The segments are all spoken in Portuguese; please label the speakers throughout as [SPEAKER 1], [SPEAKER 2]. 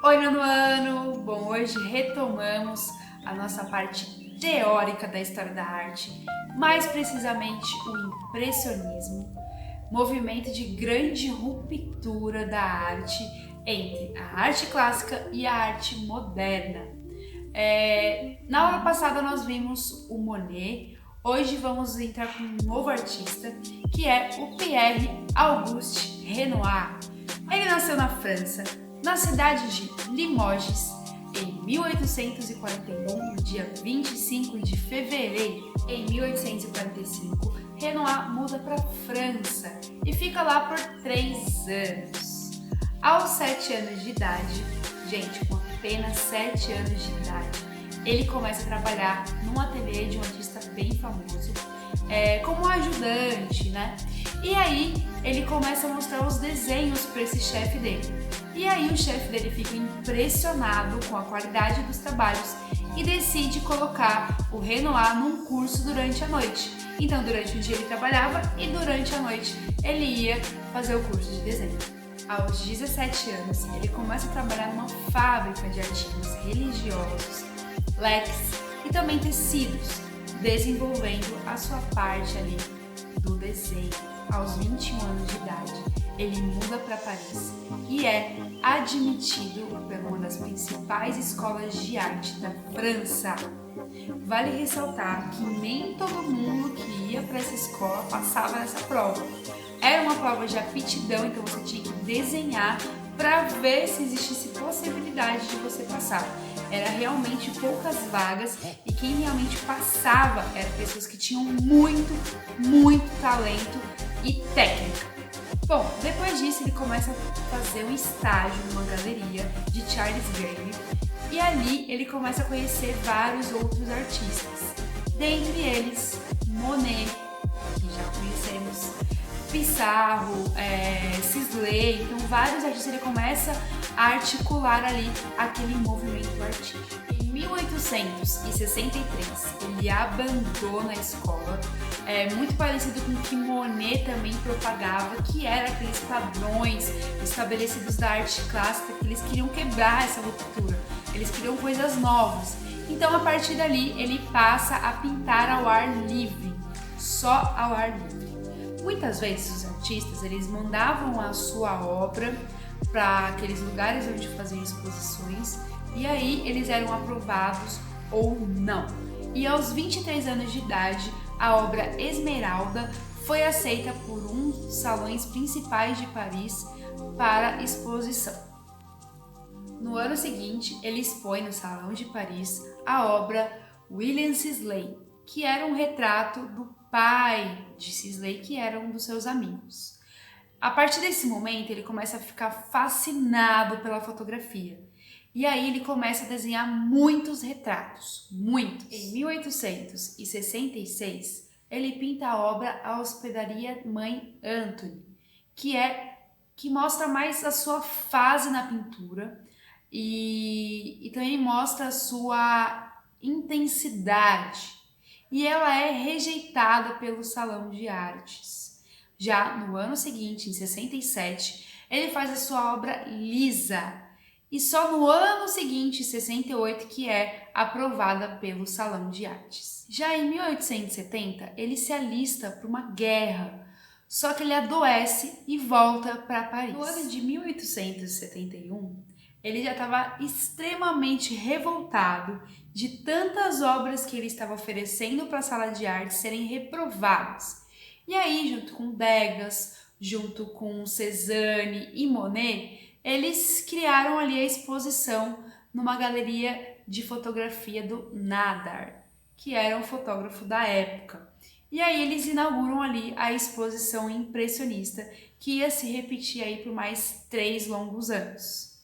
[SPEAKER 1] Oi, nono ano! Bom, hoje retomamos a nossa parte teórica da história da arte, mais precisamente o impressionismo, movimento de grande ruptura da arte entre a arte clássica e a arte moderna. Na aula passada nós vimos o Monet, hoje vamos entrar com um novo artista, que é o Pierre-Auguste Renoir. Ele nasceu na França, na cidade de Limoges, em 1841, no dia 25 de fevereiro. Em 1845, Renoir muda para a França e fica lá por 3 anos. Aos 7 anos de idade, gente, com apenas 7 anos de idade, ele começa a trabalhar num ateliê de um artista bem famoso, como ajudante, né? E aí ele começa a mostrar os desenhos para esse chefe dele. E aí o chefe dele fica impressionado com a qualidade dos trabalhos e decide colocar o Renoir num curso durante a noite. Então durante o dia ele trabalhava e durante a noite ele ia fazer o curso de desenho. Aos 17 anos, ele começa a trabalhar numa fábrica de artigos religiosos, leques e também tecidos, desenvolvendo a sua parte ali do desenho. Aos 21 anos de idade, ele muda para Paris e é admitido por uma das principais escolas de arte da França. Vale ressaltar que nem todo mundo que ia para essa escola passava nessa prova. Era uma prova de aptidão, então você tinha que desenhar para ver se existisse possibilidade de você passar. Era realmente poucas vagas e quem realmente passava eram pessoas que tinham muito talento e técnica. Bom, depois disso ele começa a fazer um estágio numa galeria de Charles Gray e ali ele começa a conhecer vários outros artistas, dentre eles Monet, que já conhecemos, Pissarro, Sisley, então vários artistas. Ele começa a articular ali aquele movimento artístico. Em 1863 ele abandona a escola, muito parecido com o que Monet também propagava, que era aqueles padrões estabelecidos da arte clássica, que eles queriam quebrar essa ruptura, eles queriam coisas novas. Então a partir dali ele passa a pintar ao ar livre, só ao ar livre. Muitas vezes os artistas eles mandavam a sua obra para aqueles lugares onde faziam exposições e aí eles eram aprovados ou não. E aos 23 anos de idade, a obra Esmeralda foi aceita por um dos salões principais de Paris para exposição. No ano seguinte, ele expõe no Salão de Paris a obra William Sisley, que era um retrato do pai de Sisley, que era um dos seus amigos. A partir desse momento, ele começa a ficar fascinado pela fotografia. E aí ele começa a desenhar muitos retratos, muitos. Em 1866, ele pinta a obra A Hospedaria Mãe Antony, que mostra mais a sua fase na pintura e também mostra a sua intensidade. E ela é rejeitada pelo Salão de Artes. Já no ano seguinte, em 67, ele faz a sua obra Lisa. E só no ano seguinte, em 68, que é aprovada pelo Salão de Artes. Já em 1870, ele se alista para uma guerra, só que ele adoece e volta para Paris. No ano de 1871, ele já estava extremamente revoltado de tantas obras que ele estava oferecendo para a sala de arte serem reprovadas. E aí, junto com Degas, junto com Cézanne e Monet, eles criaram ali a exposição numa galeria de fotografia do Nadar, que era um fotógrafo da época. E aí eles inauguram ali a exposição impressionista, que ia se repetir aí por mais 3 longos anos.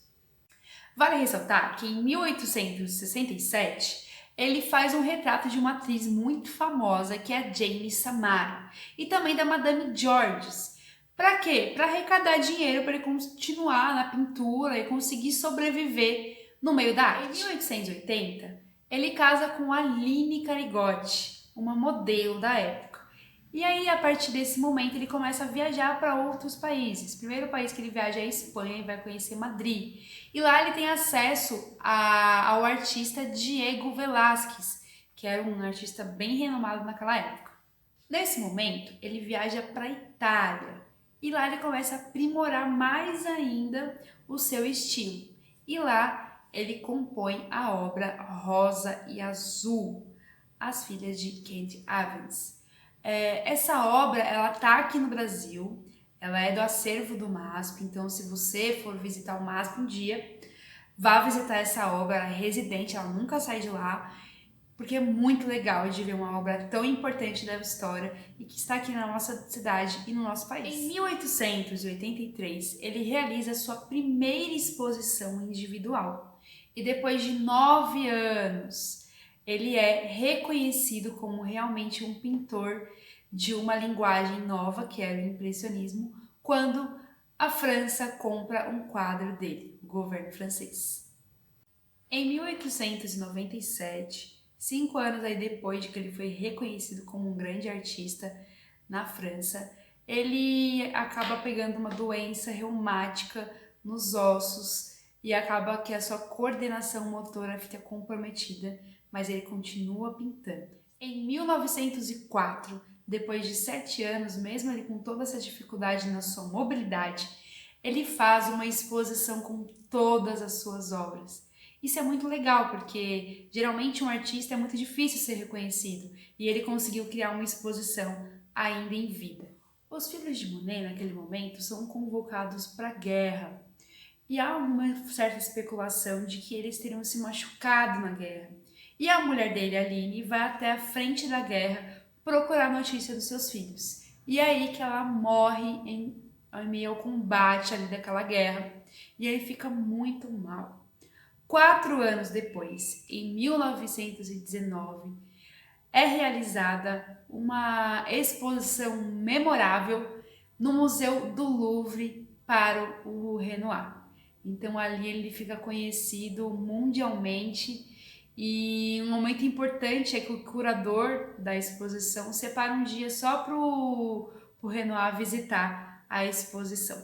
[SPEAKER 1] Vale ressaltar que em 1867 ele faz um retrato de uma atriz muito famosa, que é a Jane Samara, e também da Madame Georges. Para quê? Para arrecadar dinheiro para ele continuar na pintura e conseguir sobreviver no meio da arte. Em 1880, ele casa com Aline Carigotti, uma modelo da época. E aí, a partir desse momento, ele começa a viajar para outros países. O primeiro país que ele viaja é a Espanha e vai conhecer Madrid. E lá ele tem acesso ao artista Diego Velázquez, que era um artista bem renomado naquela época. Nesse momento, ele viaja para a Itália e lá ele começa a aprimorar mais ainda o seu estilo. E lá ele compõe a obra Rosa e Azul, As Filhas de Kent Evans. Essa obra, ela tá aqui no Brasil, ela é do acervo do MASP, então se você for visitar o MASP um dia, vá visitar essa obra, ela é residente, ela nunca sai de lá, porque é muito legal de ver uma obra tão importante da história e que está aqui na nossa cidade e no nosso país. Em 1883, ele realiza sua primeira exposição individual e depois de 9 anos, ele é reconhecido como realmente um pintor de uma linguagem nova, que era o impressionismo, quando a França compra um quadro dele, o governo francês. Em 1897, 5 anos aí depois de que ele foi reconhecido como um grande artista na França, ele acaba pegando uma doença reumática nos ossos e acaba que a sua coordenação motora fica comprometida, mas ele continua pintando. Em 1904, depois de 7 anos, mesmo ele com toda essa dificuldade na sua mobilidade, ele faz uma exposição com todas as suas obras. Isso é muito legal, porque geralmente um artista é muito difícil ser reconhecido e ele conseguiu criar uma exposição ainda em vida. Os filhos de Monet, naquele momento, são convocados para a guerra e há uma certa especulação de que eles teriam se machucado na guerra. E a mulher dele, Aline, vai até a frente da guerra procurar notícia dos seus filhos. E é aí que ela morre em meio ao combate ali daquela guerra e ele fica muito mal. 4 anos depois, em 1919, é realizada uma exposição memorável no Museu do Louvre para o Renoir. Então ali ele fica conhecido mundialmente e um momento importante é que o curador da exposição separa um dia só para o Renoir visitar a exposição.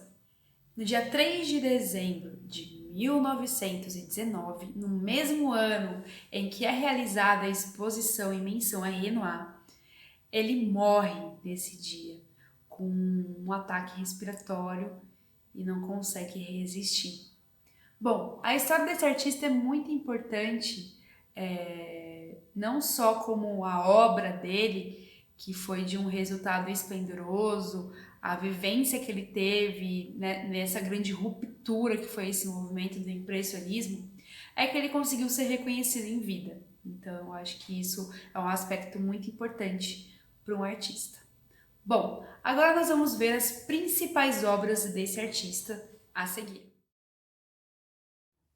[SPEAKER 1] No dia 3 de dezembro de 1919, no mesmo ano em que é realizada a exposição em menção a Renoir, ele morre nesse dia com um ataque respiratório e não consegue resistir. Bom, a história desse artista é muito importante, não só como a obra dele, que foi de um resultado esplendoroso, a vivência que ele teve, né, nessa grande ruptura que foi esse movimento do impressionismo, é que ele conseguiu ser reconhecido em vida. Então, eu acho que isso é um aspecto muito importante para um artista. Bom, agora nós vamos ver as principais obras desse artista a seguir.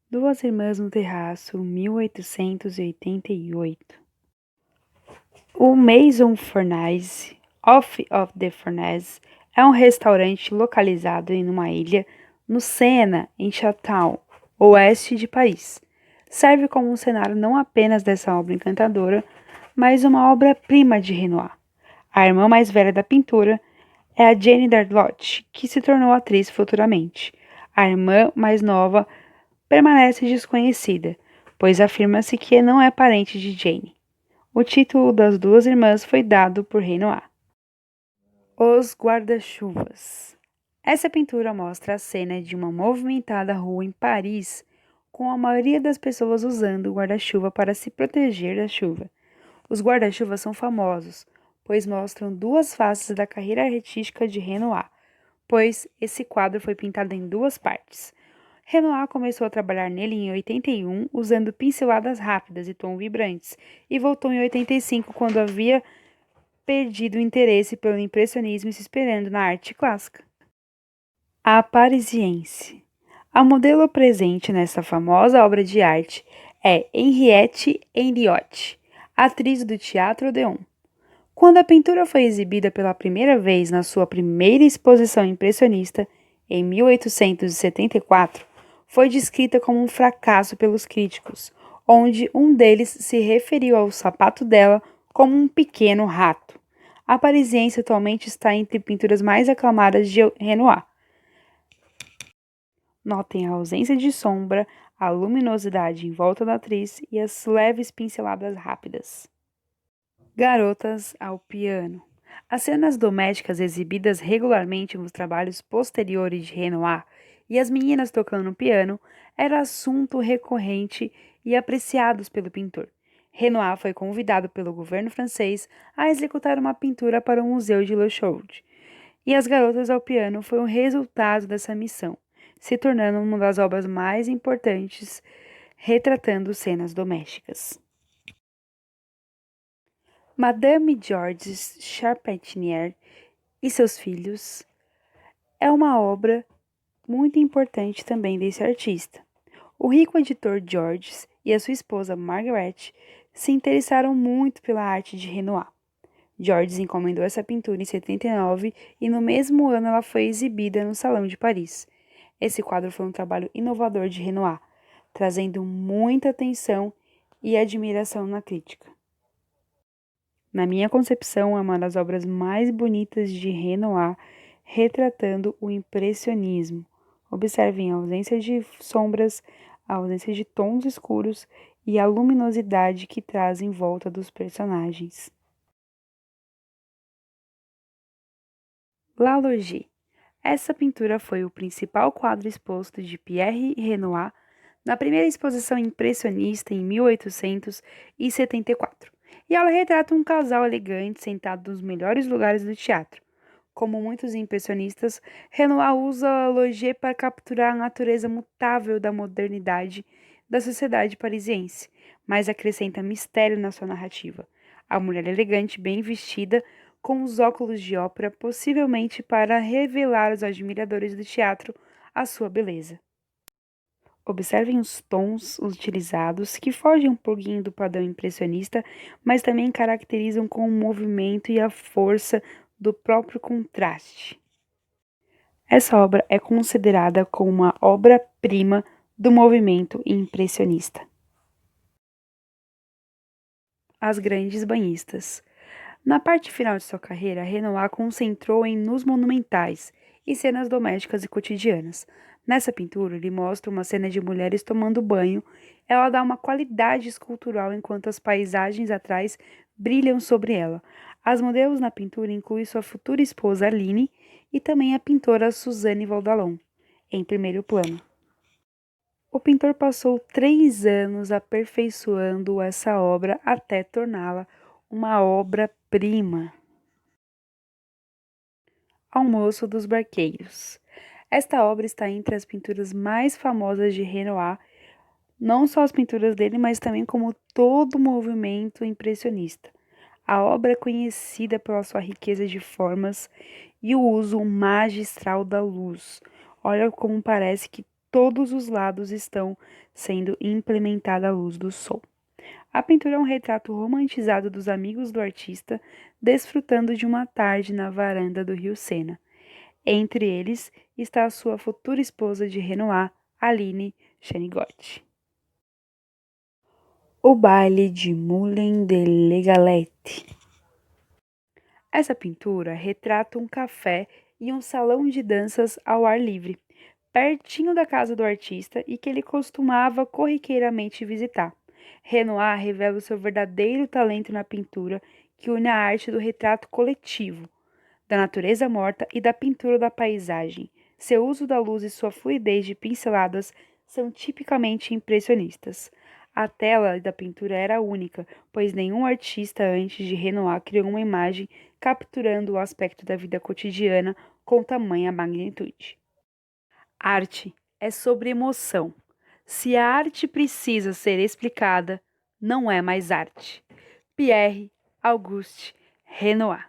[SPEAKER 2] Duas Irmãs no Terraço, 1888. O Maison Furnace, Off of the Furnace, é um restaurante localizado em uma ilha no Sena, em Chatham, oeste de Paris. Serve como um cenário não apenas dessa obra encantadora, mas uma obra-prima de Renoir. A irmã mais velha da pintura é a Jane Darlot, que se tornou atriz futuramente. A irmã mais nova permanece desconhecida, pois afirma-se que não é parente de Jane. O título das duas irmãs foi dado por Renoir. Os Guarda-Chuvas. Essa pintura mostra a cena de uma movimentada rua em Paris, com a maioria das pessoas usando o guarda-chuva para se proteger da chuva. Os guarda-chuvas são famosos, pois mostram duas faces da carreira artística de Renoir, pois esse quadro foi pintado em duas partes. Renoir começou a trabalhar nele em 81, usando pinceladas rápidas e tons vibrantes, e voltou em 85, quando havia perdido o interesse pelo impressionismo e se esperando na arte clássica. A Parisiense. A modelo presente nesta famosa obra de arte é Henriette Henriot, atriz do Teatro Odéon. Quando a pintura foi exibida pela primeira vez na sua primeira exposição impressionista, em 1874, foi descrita como um fracasso pelos críticos, onde um deles se referiu ao sapato dela como um pequeno rato. A Parisiense atualmente está entre pinturas mais aclamadas de Renoir. Notem a ausência de sombra, a luminosidade em volta da atriz e as leves pinceladas rápidas. Garotas ao piano. As cenas domésticas exibidas regularmente nos trabalhos posteriores de Renoir e as meninas tocando piano era assunto recorrente e apreciados pelo pintor. Renoir foi convidado pelo governo francês a executar uma pintura para o Museu de Le Chaude, e As Garotas ao Piano foi um resultado dessa missão, se tornando uma das obras mais importantes retratando cenas domésticas. Madame Georges Charpentier e seus filhos é uma obra muito importante também desse artista. O rico editor Georges e a sua esposa Margaret se interessaram muito pela arte de Renoir. Georges encomendou essa pintura em 79 e no mesmo ano ela foi exibida no Salão de Paris. Esse quadro foi um trabalho inovador de Renoir, trazendo muita atenção e admiração na crítica. Na minha concepção, é uma das obras mais bonitas de Renoir, retratando o impressionismo. Observem a ausência de sombras, a ausência de tons escuros e a luminosidade que traz em volta dos personagens. La Loggie. Essa pintura foi o principal quadro exposto de Pierre Renoir na primeira exposição impressionista em 1874. E ela retrata um casal elegante sentado nos melhores lugares do teatro. Como muitos impressionistas, Renoir usa a Loggie para capturar a natureza mutável da modernidade da sociedade parisiense, mas acrescenta mistério na sua narrativa. A mulher elegante, bem vestida, com os óculos de ópera, possivelmente para revelar aos admiradores do teatro a sua beleza. Observem os tons utilizados, que fogem um pouquinho do padrão impressionista, mas também caracterizam com o movimento e a força do próprio contraste. Essa obra é considerada como uma obra-prima do movimento impressionista. As grandes banhistas. Na parte final de sua carreira, Renoir concentrou nos monumentais e cenas domésticas e cotidianas. Nessa pintura, ele mostra uma cena de mulheres tomando banho. Ela dá uma qualidade escultural enquanto as paisagens atrás brilham sobre ela. As modelos na pintura incluem sua futura esposa Aline e também a pintora Suzanne Valdalon, em primeiro plano. O pintor passou 3 anos aperfeiçoando essa obra até torná-la uma obra-prima. Almoço dos Barqueiros. Esta obra está entre as pinturas mais famosas de Renoir, não só as pinturas dele, mas também como todo o movimento impressionista. A obra é conhecida pela sua riqueza de formas e o uso magistral da luz. Olha como parece que todos os lados estão sendo implementada a luz do sol. A pintura é um retrato romantizado dos amigos do artista, desfrutando de uma tarde na varanda do Rio Sena. Entre eles está a sua futura esposa de Renoir, Aline Chenigot. O baile de Moulin de la Galette. Essa pintura retrata um café e um salão de danças ao ar livre, pertinho da casa do artista e que ele costumava corriqueiramente visitar. Renoir revela o seu verdadeiro talento na pintura, que une a arte do retrato coletivo, da natureza morta e da pintura da paisagem. Seu uso da luz e sua fluidez de pinceladas são tipicamente impressionistas. A tela da pintura era única, pois nenhum artista antes de Renoir criou uma imagem capturando o aspecto da vida cotidiana com tamanha magnitude. Arte é sobre emoção. Se a arte precisa ser explicada, não é mais arte. Pierre Auguste Renoir.